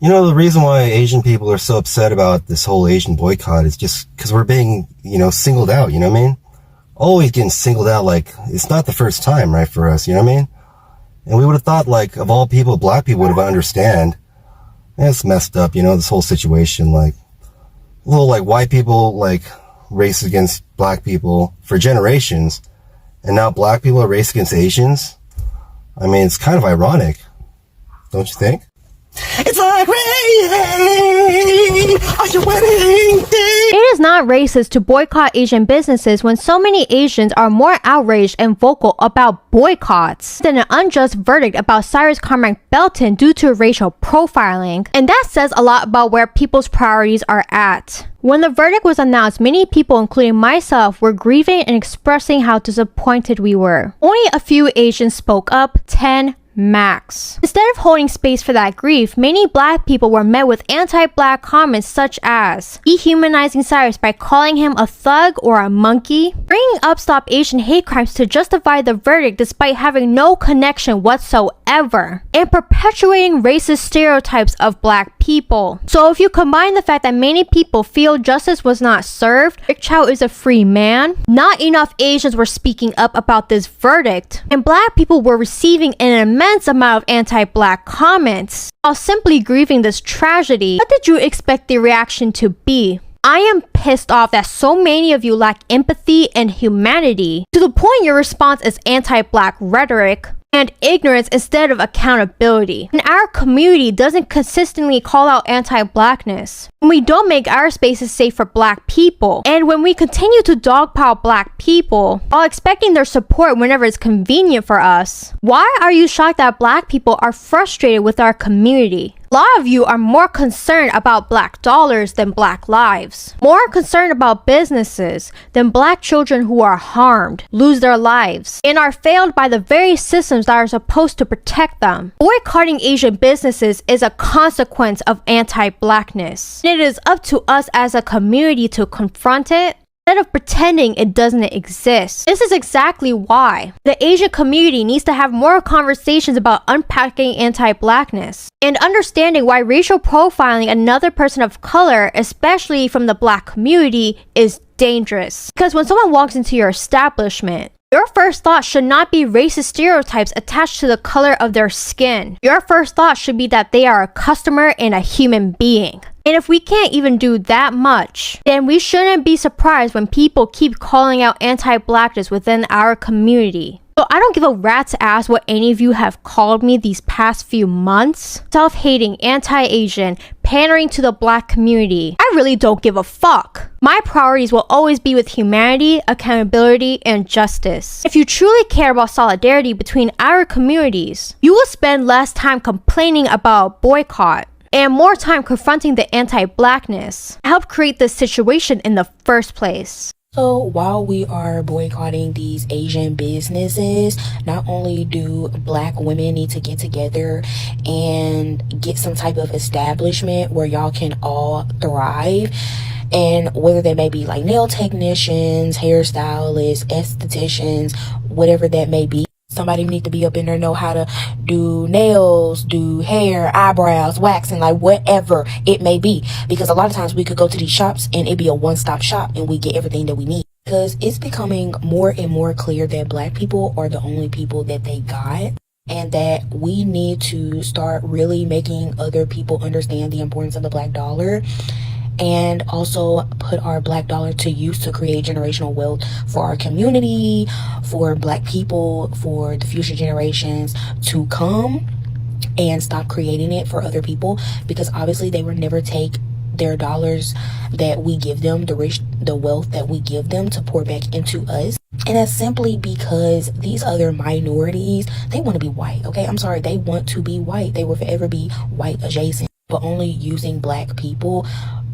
You know, the reason why Asian people are so upset about this whole Asian boycott is just because we're being, singled out, you know what I mean? Always getting singled out, like, it's not the first time, right, for us, you know what I mean? And we would have thought, like, of all people, black people would have understand. And it's messed up, this whole situation, like, little, like, white people, like, race against black people for generations, and now black people are race against Asians. I mean, it's kind of ironic, don't you think? It's like rain on your wedding day. It is not racist to boycott Asian businesses when so many Asians are more outraged and vocal about boycotts than an unjust verdict about Cyrus Carmack Belton due to racial profiling. And that says a lot about where people's priorities are at. When the verdict was announced, many people, including myself, were grieving and expressing how disappointed we were. Only a few Asians spoke up, 10 max. Instead of holding space for that grief, many black people were met with anti-black comments such as dehumanizing Cyrus by calling him a thug or a monkey, bringing up Stop Asian hate crimes to justify the verdict despite having no connection whatsoever, and perpetuating racist stereotypes of black people. So if you combine the fact that many people feel justice was not served, Rick Chow is a free man, not enough Asians were speaking up about this verdict, and black people were receiving an immense amount of anti-black comments while simply grieving this tragedy, what did you expect the reaction to be? I am pissed off that so many of you lack empathy and humanity to the point your response is anti-black rhetoric and ignorance instead of accountability. And our community doesn't consistently call out anti-blackness. When we don't make our spaces safe for black people, and when we continue to dogpile black people while expecting their support whenever it's convenient for us, why are you shocked that black people are frustrated with our community? A lot of you are more concerned about black dollars than black lives. More concerned about businesses than black children who are harmed, lose their lives, and are failed by the very systems that are supposed to protect them. Boycotting Asian businesses is a consequence of anti-blackness. It is up to us as a community to confront it instead of pretending it doesn't exist. This is exactly why the Asian community needs to have more conversations about unpacking anti-blackness and understanding why racial profiling another person of color, especially from the black community, is dangerous. Because when someone walks into your establishment, your first thought should not be racist stereotypes attached to the color of their skin. Your first thought should be that they are a customer and a human being. And if we can't even do that much, then we shouldn't be surprised when people keep calling out anti-blackness within our community. So I don't give a rat's ass what any of you have called me these past few months. Self-hating, anti-Asian, pandering to the black community. I really don't give a fuck. My priorities will always be with humanity, accountability, and justice. If you truly care about solidarity between our communities, you will spend less time complaining about boycott and more time confronting the anti-blackness to help create this situation in the first place. So while we are boycotting these Asian businesses, not only do black women need to get together and get some type of establishment where y'all can all thrive, and whether they may be like nail technicians, hairstylists, estheticians, whatever that may be. Somebody need to be up in there, know how to do nails, do hair, eyebrows, waxing, like whatever it may be. Because a lot of times we could go to these shops and it'd be a one-stop shop and we get everything that we need. Because it's becoming more and more clear that black people are the only people that they got. And that we need to start really making other people understand the importance of the black dollar. And also put our black dollar to use to create generational wealth for our community, for black people, for the future generations to come, and stop creating it for other people, because obviously they will never take their dollars that we give them, the wealth that we give them, to pour back into us. And that's simply because these other minorities, they want to be white, okay? I'm sorry, they want to be white. They will forever be white adjacent, but only using black people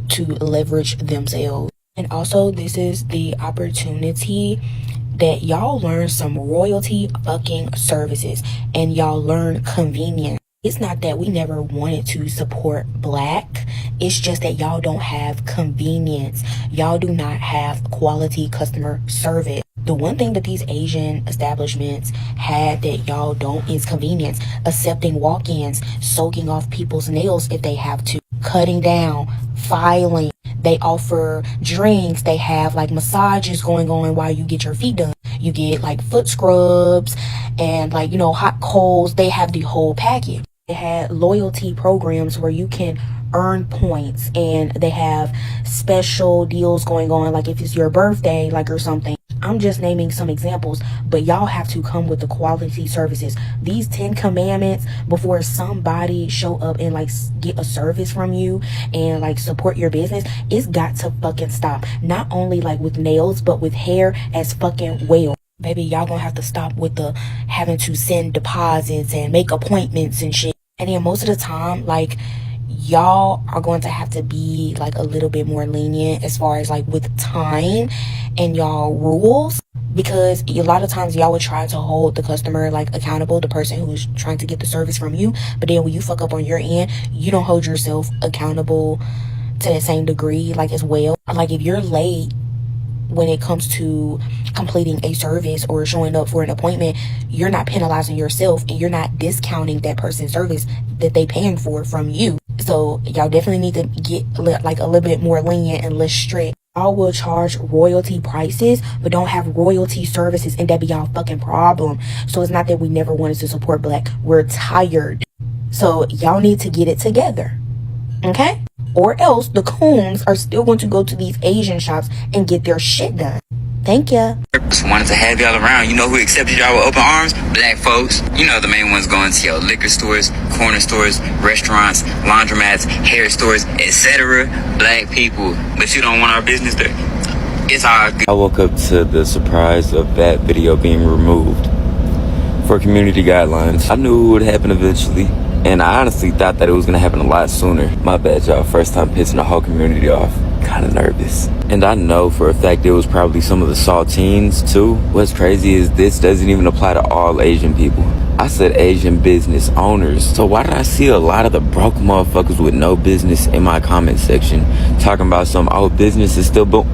to leverage themselves. And also, this is the opportunity that y'all learn some royalty fucking services and y'all learn convenience. It's not that we never wanted to support black. It's just that y'all don't have convenience. Y'all do not have quality customer service. The one thing that these Asian establishments had that y'all don't is convenience. Accepting walk-ins, soaking off people's nails if they have to, cutting down, filing. They offer drinks. They have like massages going on while you get your feet done. You get like foot scrubs and like, you know, hot coals. They have the whole package. They had loyalty programs where you can earn points, and they have special deals going on, like if it's your birthday, like, or something. I'm just naming some examples, but y'all have to come with the quality services. These 10 commandments before somebody show up and like get a service from you and like support your business, it's got to fucking stop. Not only like with nails, but with hair as fucking well. Baby, y'all gonna have to stop with the having to send deposits and make appointments and shit. And then most of the time, like, y'all are going to have to be like a little bit more lenient as far as like with time and y'all rules, because a lot of times y'all would try to hold the customer like accountable, the person who's trying to get the service from you, but then when you fuck up on your end, you don't hold yourself accountable to the same degree like as well. Like if you're late when it comes to completing a service or showing up for an appointment, you're not penalizing yourself and you're not discounting that person's service that they paying for from you. So y'all definitely need to get like a little bit more lenient and less strict. Y'all will charge royalty prices, but don't have royalty services, and that be y'all fucking problem. So it's not that we never wanted to support Black. We're tired. So y'all need to get it together. Okay? Or else the coons are still going to go to these Asian shops and get their shit done. Thank ya. Just wanted to have y'all around. You know who accepted y'all with open arms? Black folks. You know the main ones going to your liquor stores, corner stores, restaurants, laundromats, hair stores, etc. Black people. But you don't want our business there. It's all good. I woke up to the surprise of that video being removed for community guidelines. I knew it would happen eventually, and I honestly thought that it was gonna happen a lot sooner. My bad, y'all. First time pissing the whole community off. Kinda nervous. And I know for a fact it was probably some of the saltines too. What's crazy is this doesn't even apply to all Asian people. I said Asian business owners. So why did I see a lot of the broke motherfuckers with no business in my comment section talking about some, oh, business is still boom?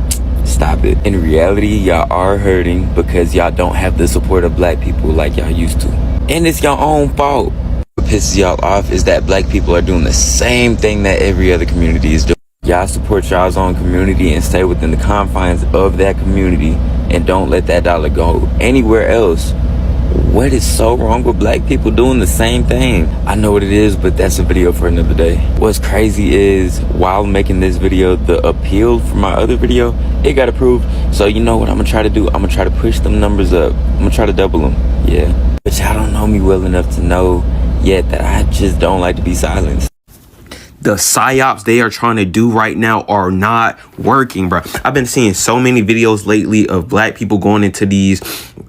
Stop it. In reality, y'all are hurting because y'all don't have the support of Black people like y'all used to. And it's your own fault. What pisses y'all off is that Black people are doing the same thing that every other community is doing. Y'all support y'all's own community and stay within the confines of that community and don't let that dollar go anywhere else. What is so wrong with Black people doing the same thing? I know what it is, but that's a video for another day. What's crazy is while making this video, the appeal for my other video, it got approved. So you know what I'm gonna try to do? I'm gonna try to push them numbers up. I'm gonna try to double them. Yeah. But y'all don't know me well enough to know yet that I just don't like to be silenced. The psyops they are trying to do right now are not working, bro. I've been seeing so many videos lately of Black people going into these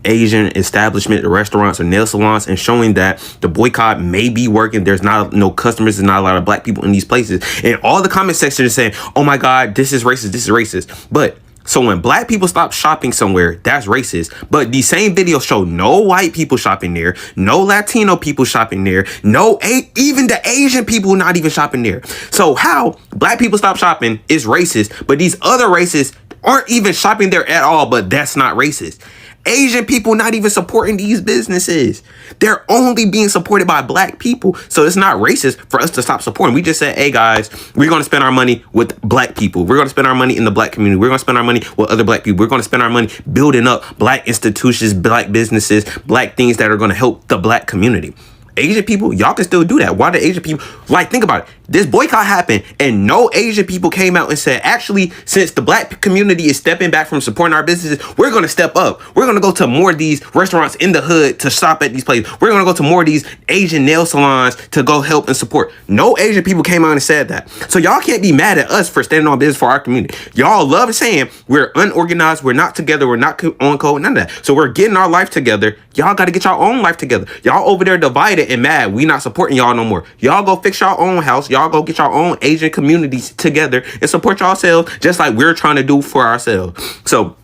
Asian establishment restaurants or nail salons and showing that the boycott may be working. There's not no customers. There's not a lot of Black people in these places. And all the comment section is saying, oh my God, this is racist. This is racist. But so when Black people stop shopping somewhere, that's racist. But these same videos show no white people shopping there, no Latino people shopping there, even the Asian people not even shopping there. So how Black people stop shopping is racist, but these other races aren't even shopping there at all, but that's not racist. Asian people not even supporting these businesses. They're only being supported by Black people. So it's not racist for us to stop supporting. We just said, hey guys, we're going to spend our money with Black people. We're going to spend our money in the Black community. We're going to spend our money with other Black people. We're going to spend our money building up Black institutions, Black businesses, Black things that are going to help the Black community. Asian people, y'all can still do that. Why the Asian people, like, think about it. This boycott happened and no Asian people came out and said, actually, since the Black community is stepping back from supporting our businesses, we're going to step up. We're going to go to more of these restaurants in the hood to shop at these places. We're going to go to more of these Asian nail salons to go help and support. No Asian people came out and said that. So y'all can't be mad at us for standing on business for our community. Y'all love saying we're unorganized, we're not together, we're not on code, none of that. So we're getting our life together. Y'all got to get y'all own life together. Y'all over there divided and mad. We not supporting y'all no more. Y'all go fix y'all own house. Y'all go get y'all own Asian communities together and support yourselves just like we're trying to do for ourselves. So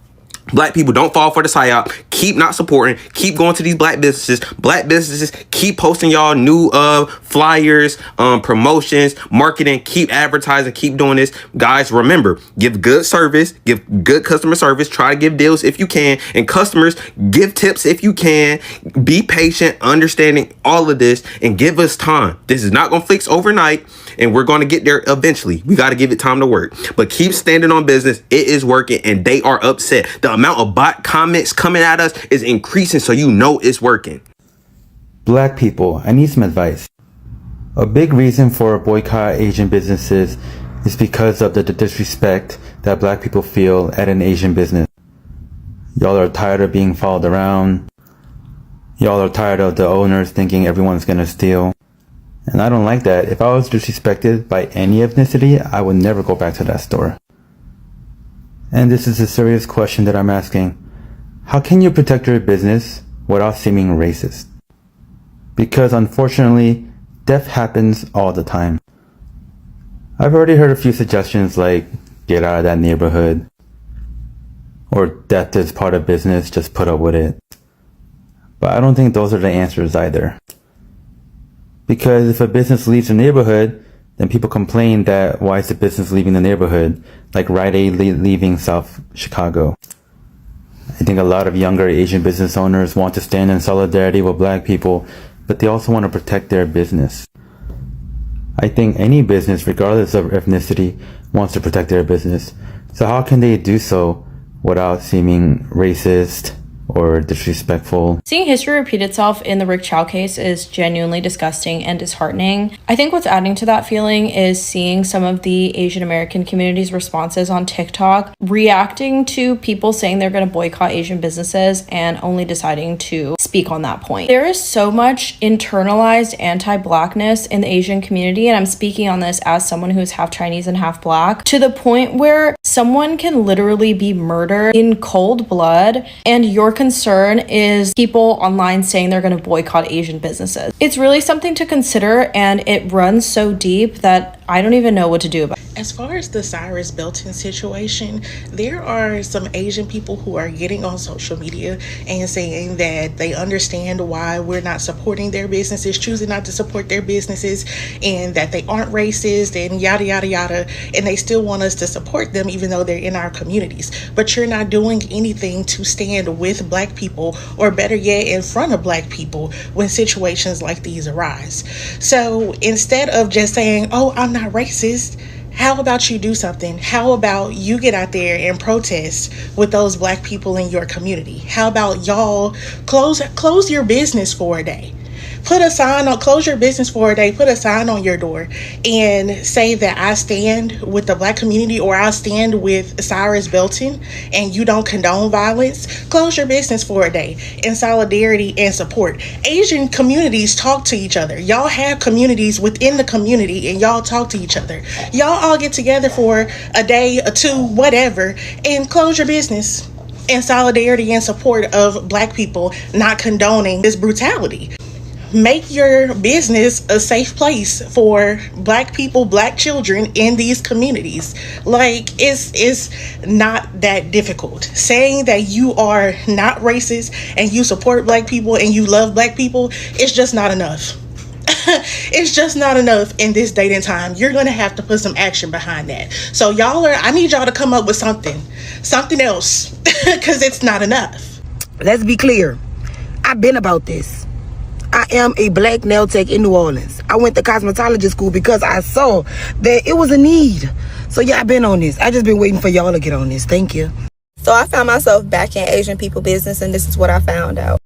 Black people, don't fall for the psyop. Keep not supporting. Keep going to these black businesses. Black businesses, keep posting y'all new flyers, promotions, marketing. Keep advertising. Keep doing this. Guys, remember, give good service. Give good customer service. Try to give deals if you can. And customers, give tips if you can. Be patient, understanding all of this, and give us time. This is not going to fix overnight, and we're going to get there eventually. We got to give it time to work. But keep standing on business. It is working, and they are upset. The amount of bot comments coming at us is increasing, so you know it's working. Black people, I need some advice. A big reason for boycott Asian businesses is because of the disrespect that black people feel at an Asian business. Y'all are tired of being followed around. Y'all are tired of the owners thinking everyone's gonna steal. And I don't like that. If I was disrespected by any ethnicity, I would never go back to that store. And this is a serious question that I'm asking. How can you protect your business without seeming racist? Because unfortunately, death happens all the time. I've already heard a few suggestions like, get out of that neighborhood, or death is part of business, just put up with it. But I don't think those are the answers either. Because if a business leaves the neighborhood, then people complain that why is the business leaving the neighborhood, like Rite Aid leaving South Chicago. I think a lot of younger Asian business owners want to stand in solidarity with black people, but they also want to protect their business. I think any business, regardless of ethnicity, wants to protect their business. So how can they do so without seeming racist or disrespectful? Seeing history repeat itself in the Rick Chow case is genuinely disgusting and disheartening. I think what's adding to that feeling is seeing some of the Asian American community's responses on TikTok reacting to people saying they're going to boycott Asian businesses and only deciding to speak on that point. There is so much internalized anti-blackness in the Asian community, and I'm speaking on this as someone who is half Chinese and half black, to the point where someone can literally be murdered in cold blood and your concern is people online saying they're going to boycott Asian businesses. It's really something to consider, and it runs so deep that I don't even know what to do about it. As far as the Cyrus Belton situation, there are some Asian people who are getting on social media and saying that they understand why we're not supporting their businesses, choosing not to support their businesses, and that they aren't racist and yada, yada, yada, and they still want us to support them even though they're in our communities. But you're not doing anything to stand with black people, or better yet, in front of black people when situations like these arise. So instead of just saying, oh, I'm not racist, how about you do something? How about you get out there and protest with those black people in your community? How about y'all close your business for a day? Put a sign on, close your business for a day, put a sign on your door and say that I stand with the black community, or I stand with Cyrus Belton, and you don't condone violence. Close your business for a day in solidarity and support. Asian communities talk to each other. Y'all have communities within the community and y'all talk to each other. Y'all all get together for a day or two, whatever, and close your business in solidarity and support of black people not condoning this brutality. Make your business a safe place for black people, black children in these communities. Like, it's not that difficult. Saying that you are not racist and you support black people and you love black people, it's just not enough. It's just not enough in this date and time. You're going to have to put some action behind that. So I need y'all to come up with something else, because it's not enough. Let's be clear. I've been about this. I am a black nail tech in New Orleans. I went to cosmetology school because I saw that it was a need. So yeah, I've been on this. I just been waiting for y'all to get on this. Thank you. So I found myself back in Asian people business, and this is what I found out.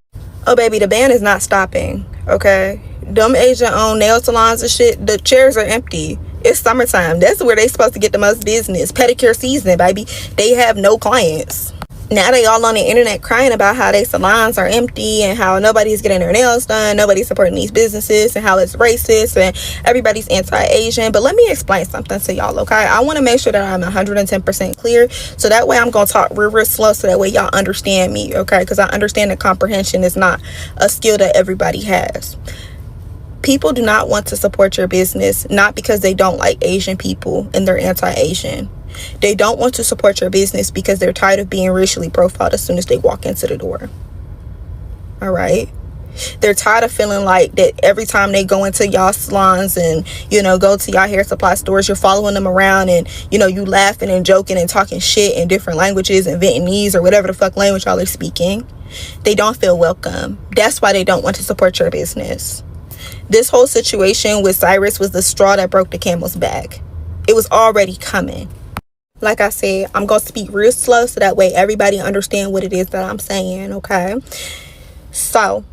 Oh baby, the ban is not stopping, okay? Them Asian owned nail salons and shit, the chairs are empty. It's summertime. That's where they supposed to get the most business. Pedicure season, baby. They have no clients. Now they all on the internet crying about how their salons are empty and how nobody's getting their nails done, nobody's supporting these businesses, and how it's racist and everybody's anti-Asian. But let me explain something to y'all, okay? I want to make sure that I'm 110% clear, so that way I'm going to talk real slow, so that way y'all understand me, okay? Because I understand that comprehension is not a skill that everybody has. People do not want to support your business, not because they don't like Asian people and they're anti-Asian. They don't want to support your business because they're tired of being racially profiled as soon as they walk into the door. All right? They're tired of feeling like that every time they go into y'all salons and, you know, go to y'all hair supply stores, you're following them around and, you know, you laughing and joking and talking shit in different languages and Vietnamese or whatever the fuck language y'all are speaking. They don't feel welcome. That's why they don't want to support your business. This whole situation with Cyrus was the straw that broke the camel's back. It was already coming. Like I said, I'm going to speak real slow so that way everybody understand what it is that I'm saying, okay? So,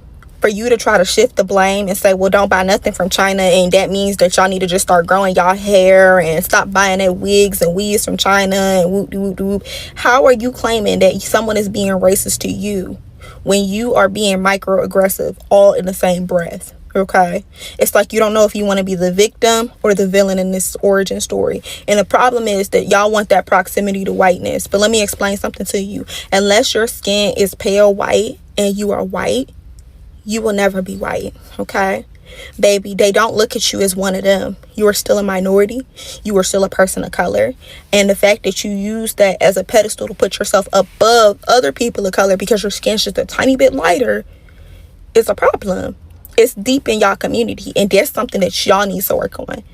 for you to try to shift the blame and say, well, don't buy nothing from China, and that means that y'all need to just start growing y'all hair and stop buying that wigs and weaves from China and whoop de whoop de whoop. How are you claiming that someone is being racist to you when you are being microaggressive all in the same breath? Okay, it's like you don't know if you want to be the victim or the villain in this origin story. And the problem is that y'all want that proximity to whiteness. But let me explain something to you. Unless your skin is pale white and you are white, you will never be white. Okay, baby, they don't look at you as one of them. You are still a minority. You are still a person of color. And the fact that you use that as a pedestal to put yourself above other people of color because your skin's just a tiny bit lighter is a problem. It's deep in y'all community, and that's something that y'all need to work on.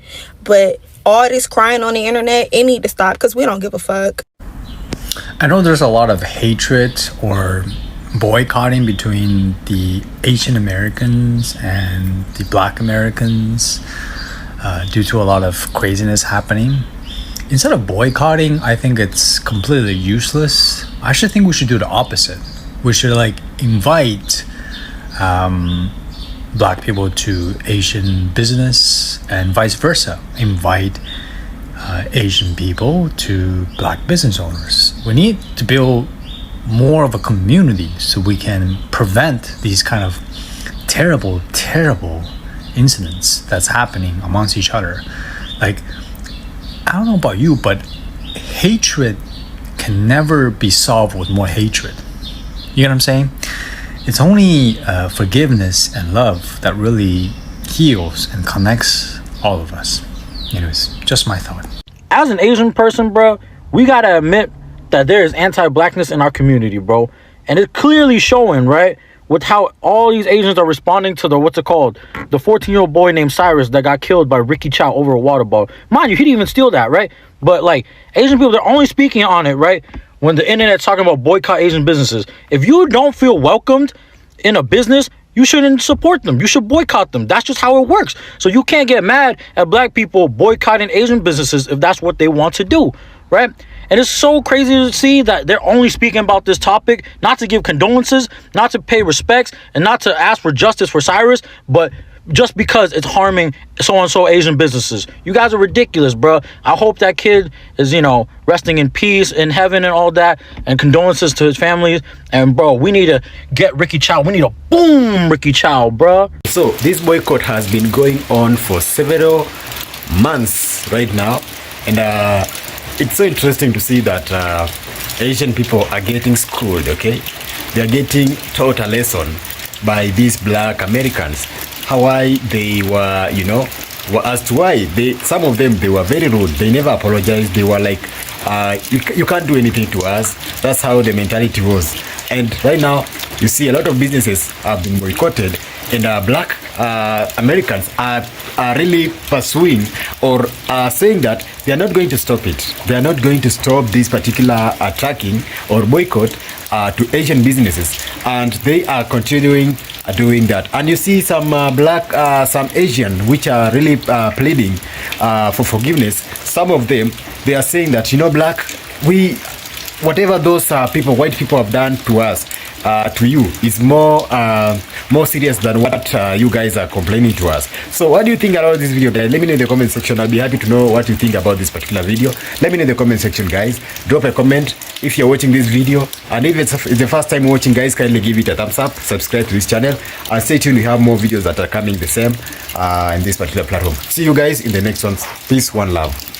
But all this crying on the internet, it need to stop because we don't give a fuck. I know there's a lot of hatred or boycotting between the Asian Americans and the Black Americans due to a lot of craziness happening. Instead of boycotting, I think it's completely useless. I actually think we should do the opposite. We should like invite Black people to Asian business and vice versa. Invite Asian people to Black business owners. We need to build more of a community so we can prevent these kind of terrible incidents that's happening amongst each other. Like, I don't know about you, but hatred can never be solved with more hatred. You know what I'm saying? It's only forgiveness and love that really heals and connects all of us. Anyways, just my thought. As an Asian person, bro, we gotta admit that there is anti-blackness in our community, bro. And it's clearly showing, right? With how all these Asians are responding to the, what's it called? The 14-year-old boy named Cyrus that got killed by Ricky Chow over a water bottle. Mind you, he didn't even steal that, right? But like, Asian people, they're only speaking on it, right? When the internet's talking about boycott Asian businesses. If you don't feel welcomed in a business, you shouldn't support them. You should boycott them. That's just how it works. So you can't get mad at Black people boycotting Asian businesses if that's what they want to do, right? And it's so crazy to see that they're only speaking about this topic, not to give condolences, not to pay respects, and not to ask for justice for Cyrus, but just because it's harming so-and-so Asian businesses. You guys are ridiculous, bro. I hope that kid is, you know, resting in peace in heaven and all that, and condolences to his family. And, bro, we need to get Ricky Chow. We need to boom Ricky Chow, bro. So this boycott has been going on for several months right now. And it's so interesting to see that Asian people are getting screwed, okay? They're getting taught a lesson by these Black Americans. Why they were, you know, were asked why. Some of them, they were very rude. They never apologized. They were like, you can't do anything to us. That's how the mentality was. And right now, you see a lot of businesses have been boycotted, and Black Americans are really pursuing or saying that they are not going to stop it. They are not going to stop this particular attacking or boycott to Asian businesses, and they are continuing doing that. And you see some some Asian which are really pleading for forgiveness. Some of them, they are saying that, you know, Black, whatever those white people have done to us, to you, is more serious than what you guys are complaining to us. So what do you think about this video, guys? Let me know in the comment section. I'll be happy to know what you think about this particular video. Let me know in the comment section, guys. Drop a comment if you're watching this video, and if it's the first time watching, guys, kindly give it a thumbs up, subscribe to this channel, and stay tuned. We have more videos that are coming the same in this particular platform. See you guys in the next ones. Peace, one love.